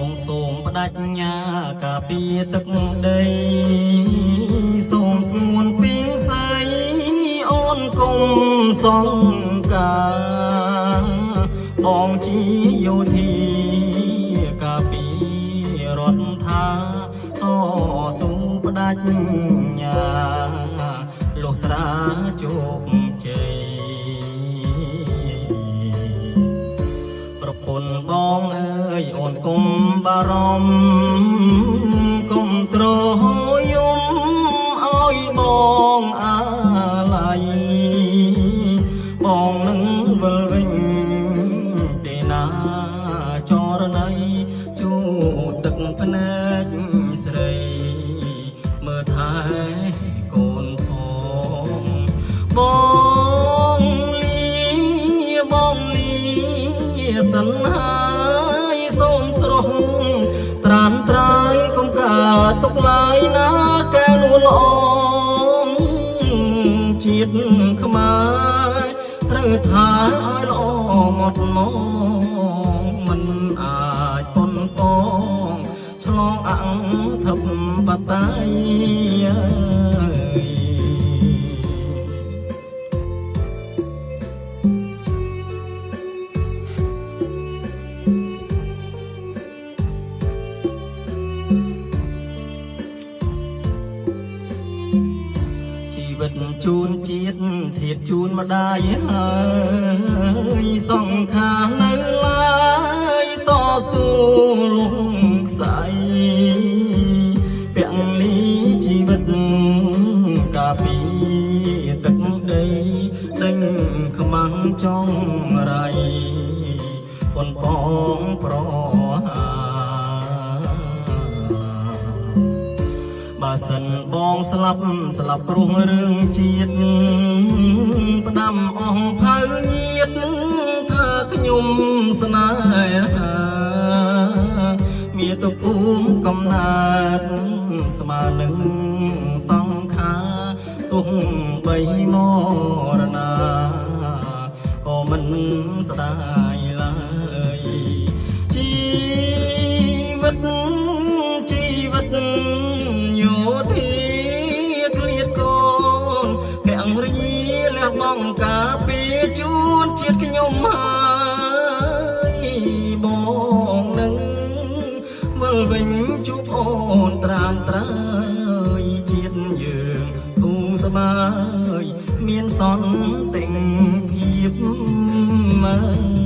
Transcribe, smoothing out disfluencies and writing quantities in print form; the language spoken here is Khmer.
បងសូមផ្ដាច់ញាការពារទឹកដីសូមស្ងួនពីងសៃអូនគុំសង្ការបងជាយោធាការពាររដ្ឋាតស៊ូផ្ដាច់ញាលុះត្រាជោគជ័យប្រពន្ធបងអើយអូនគុំបារម្ភគុំទ្រយំឲ្យបងអាឡ័យបងនឹងវិលវិញទេណាចរណៃជូតទឹកភ្នែកស្រីមើលថែកូនផងបងលីសិនហើយសូមស្រស់ត្រានត្រាយកុំកើតទុកឡើយណាកែនួនល្អជាតិខ្មែរត្រូវថាឲ្យល្អមកមិនអាចប៉ុនប៉ងឆ្លងអង្ធិបតេយ្យជូនជាតិធាតជូនម្ដាយហើយសង្ខារនៅឡើយតស៊ូលំខ្សែពាក់លីជីវិតការពារទឹកដីដេញខ្មាំងចង់រៃប៉ុនបងប្រហាបើសិនបងស្លាប់ព្រោះរឿងជាតិផ្ដាំអស់ផៅញាតថាខ្ញុំស្នេហាមាតុភូមិកំណើតស្មើនឹងសង្ខាទោះបីមរណាក៏មិនស្ដាយឡើយជីវិតយោធាឃ្លាតកូនកាំងរីលះបង់ការពារជូនជាតិខ្ញុំហើយបងនឹងវិលវិញជួបអូនត្រានត្រើយជាតិយើងធូរស្បើយមានសន្តិភាពមើ